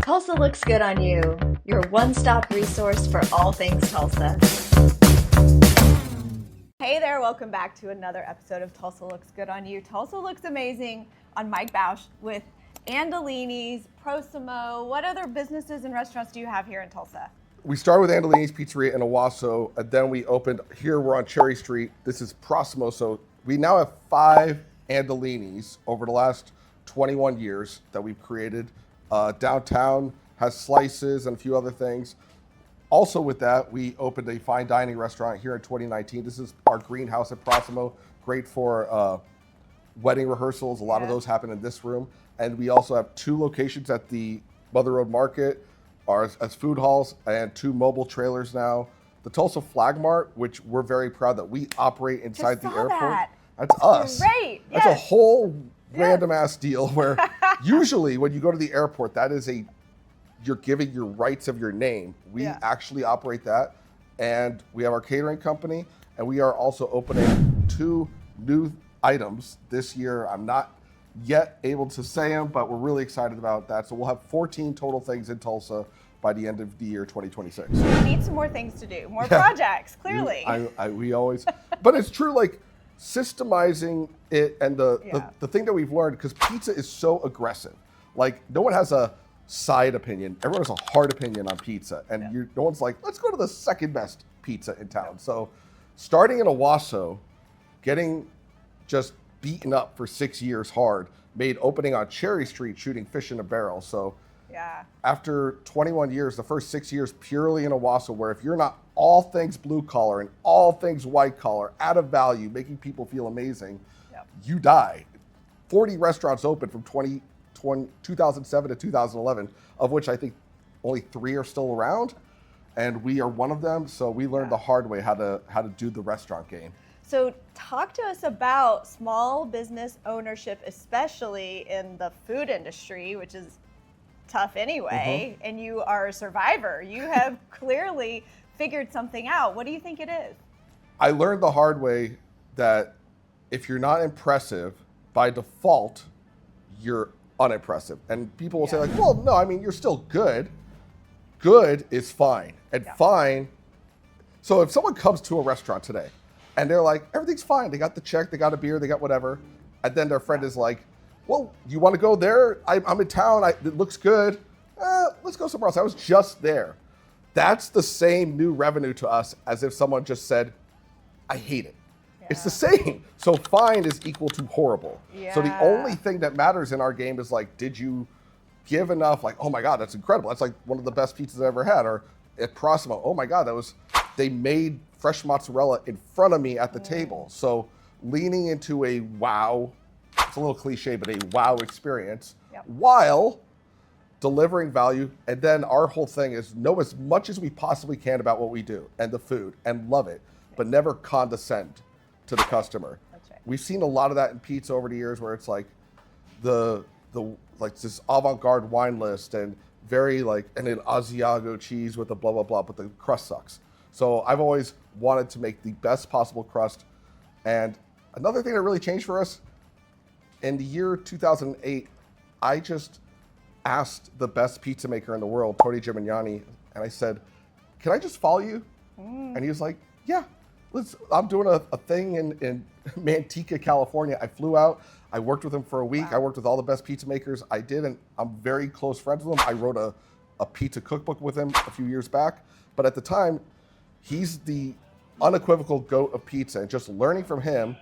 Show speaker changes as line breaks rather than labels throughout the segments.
Tulsa looks good on you, your one-stop resource for all things Tulsa.
Hey there, welcome back to another episode of Tulsa Looks Good on You. Tulsa looks amazing on Mike Bausch with Andolini's, Prosimo. What other businesses and restaurants do you have here in Tulsa?
We started with Andolini's Pizzeria in Owasso, and then we opened, here we're on Cherry Street. This is Prosimo. So we now have 5 Andolini's over the last 21 years that we've created. Downtown has slices and a few other things. Also with that, we opened a fine dining restaurant here in 2019. This is our greenhouse at Prosimo, great for wedding rehearsals. A lot of those happen in this room. And we also have 2 locations at the Mother Road Market as food halls and 2 mobile trailers now. The Tulsa Flag Mart, which we're very proud that we operate inside the airport. That's us.
Great.
That's a whole random ass deal where usually when you go to the airport, that is you're giving your rights of your name. We actually operate that. And we have our catering company, and we are also opening 2 new items this year. I'm not yet able to say them, but we're really excited about that. So we'll have 14 total things in Tulsa by the end of the year 2026.
We need some more things to do, more projects, clearly.
We always, but it's true, like systemizing it and the thing that we've learned, because pizza is so aggressive. Like no one has a side opinion. Everyone has a hard opinion on pizza. And no one's like, let's go to the second best pizza in town. So starting in Owasso, getting just beaten up for 6 years hard, made opening on Cherry Street shooting fish in a barrel. So after 21 years, the first 6 years purely in Owasso, where if you're not all things blue collar and all things white collar, out of value, making people feel amazing, you die. 40 restaurants open from 2007 to 2011, of which I think only 3 are still around, and we are one of them. So we learned the hard way how to do the restaurant game.
So talk to us about small business ownership, especially in the food industry, which is tough anyway, and you are a survivor. You have clearly figured something out. What do you think it is?
I learned the hard way that if you're not impressive, by default, you're unimpressive. And people will say like, well, no, I mean, you're still good. Good is fine. And fine. So if someone comes to a restaurant today and they're like, everything's fine. They got the check, they got a beer, they got whatever. And then their friend is like, well, you want to go there? I'm in town. It looks good. Let's go somewhere else. I was just there. That's the same new revenue to us as if someone just said, I hate it. It's the same. So fine is equal to horrible. So the only thing that matters in our game is like, did you give enough? Like, oh my God, that's incredible. That's like one of the best pizzas I ever had. Or at Prosimo, oh my God, they made fresh mozzarella in front of me at the table. So leaning into a wow, it's a little cliche, but a wow experience while delivering value. And then our whole thing is know as much as we possibly can about what we do and the food and love it, but never condescend to the customer.
That's right.
We've seen a lot of that in pizza over the years where it's like the like this avant-garde wine list and very like, and an Asiago cheese with a blah, blah, blah, but the crust sucks. So I've always wanted to make the best possible crust. And another thing that really changed for us, in the year 2008, I just asked the best pizza maker in the world, Tony Gimignani, and I said, can I just follow you? And he was like, yeah, I'm doing a thing in Manteca, California. I flew out, I worked with him for a week. I worked with all the best pizza makers. I'm very close friends with him. I wrote a pizza cookbook with him a few years back. But at the time, he's the unequivocal GOAT of pizza, and just learning from him.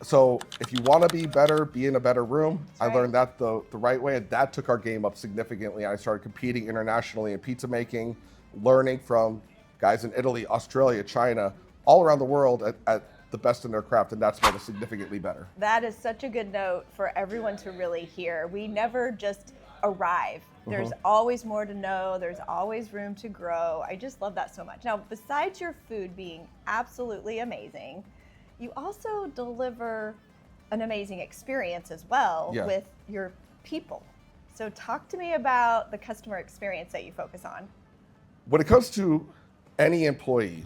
So if you want to be better, be in a better room. I learned that the right way, and that took our game up significantly. I started competing internationally in pizza making, learning from guys in Italy, Australia, China, all around the world at the best in their craft, and that's made us significantly better.
That is such a good note for everyone to really hear. We never just arrive. There's always more to know. There's always room to grow. I just love that so much. Now, besides your food being absolutely amazing, you also deliver an amazing experience as well with your people. So talk to me about the customer experience that you focus on.
When it comes to any employee,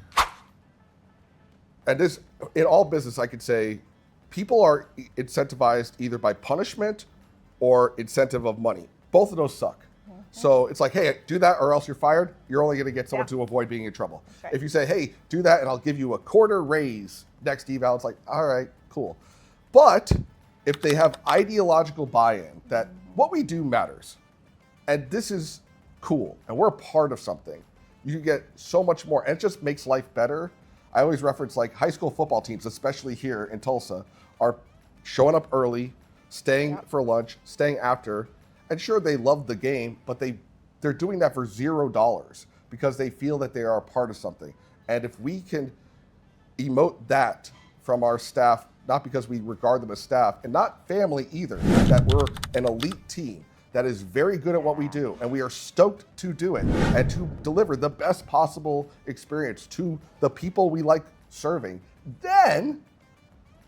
and this, in all business, I could say people are incentivized either by punishment or incentive of money. Both of those suck. So it's like, hey, do that or else you're fired. You're only going to get someone
Yeah.
to avoid being in trouble.
Right.
If you say, hey, do that and I'll give you a quarter raise next eval, it's like, all right, cool. But if they have ideological buy-in that what we do matters, and this is cool, and we're a part of something, you can get so much more, and it just makes life better. I always reference like high school football teams, especially here in Tulsa, are showing up early, staying for lunch, staying after, and sure, they love the game, but they're doing that for $0 because they feel that they are a part of something. And if we can emote that from our staff, not because we regard them as staff, and not family either, that we're an elite team that is very good at what we do, and we are stoked to do it and to deliver the best possible experience to the people we like serving, then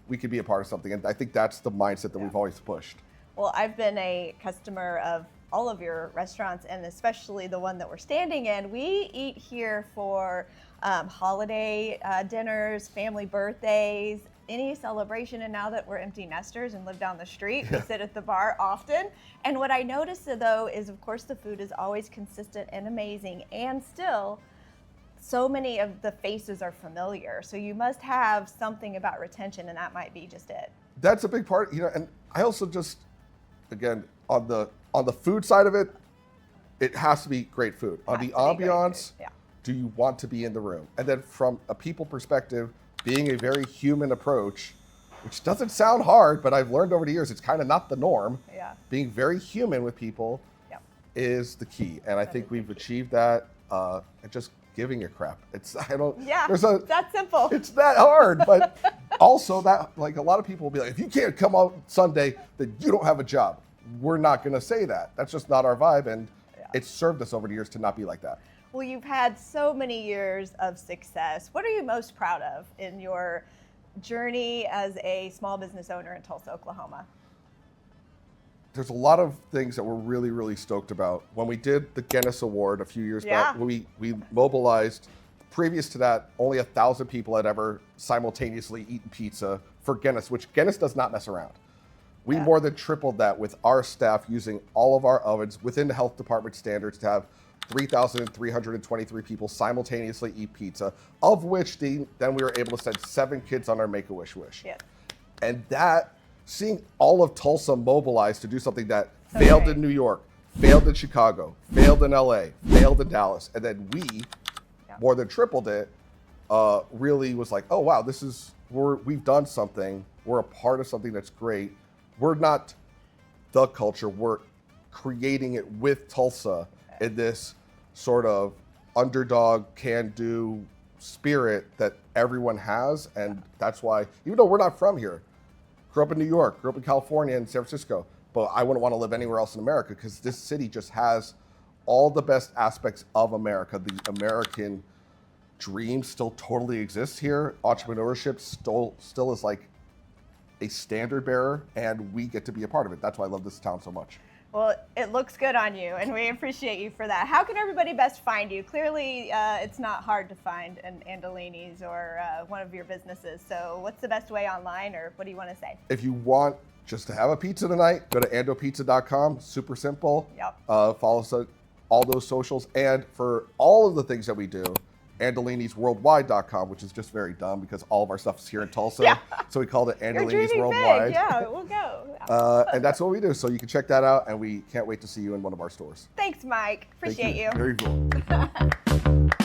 we could be a part of something. And I think that's the mindset that we've always pushed.
Well, I've been a customer of all of your restaurants, and especially the one that we're standing in. We eat here for holiday dinners, family birthdays, any celebration. And now that we're empty nesters and live down the street, we sit at the bar often. And what I notice though is, of course, the food is always consistent and amazing, and still so many of the faces are familiar. So you must have something about retention, and that might be just it.
That's a big part, and I also just, again, on the food side of it, it has to be great food. On the ambiance, do you want to be in the room? And then from a people perspective, being a very human approach, which doesn't sound hard, but I've learned over the years, it's kind of not the norm.
Yeah.
Being very human with people is the key. And I think we've achieved that, and just giving a crap. It's
that simple.
It's that hard, but also that, like, a lot of people will be like, if you can't come out Sunday, then you don't have a job. We're not going to say that. That's just not our vibe, and it's served us over the years to not be like that.
Well, you've had so many years of success. What are you most proud of in your journey as a small business owner in Tulsa, Oklahoma?
There's a lot of things that we're really, really stoked about. When we did the Guinness Award a few years back, we mobilized. Previous to that, only 1,000 people had ever simultaneously eaten pizza for Guinness, which Guinness does not mess around. We more than tripled that with our staff using all of our ovens within the health department standards to have 3,323 people simultaneously eat pizza, of which then we were able to send 7 kids on our Make-A-Wish wish.
Yeah.
And that, seeing all of Tulsa mobilized to do something that failed in New York, failed in Chicago, failed in LA, failed in Dallas, and then we more than tripled it, really was like, oh wow, we've done something. We're a part of something that's great. We're not the culture. We're creating it with Tulsa in this sort of underdog, can-do spirit that everyone has. And that's why, even though we're not from here, grew up in New York, grew up in California and San Francisco, but I wouldn't want to live anywhere else in America because this city just has all the best aspects of America. The American dream still totally exists here. Entrepreneurship still is like a standard bearer, and we get to be a part of it. That's why I love this town so much.
Well, it looks good on you, and we appreciate you for that. How can everybody best find you? Clearly, it's not hard to find an Andolini's or one of your businesses. So what's the best way online, or what do you want to say?
If you want just to have a pizza tonight, go to andopizza.com. Super simple.
Yep.
Follow us on all those socials. And for all of the things that we do, AndolinisWorldwide.com, which is just very dumb because all of our stuff is here in Tulsa. So we called it Andolini's Worldwide.
Big. Yeah, we'll go.
And that's what we do. So you can check that out, and we can't wait to see you in one of our stores.
Thanks, Mike. Appreciate you.
Very cool.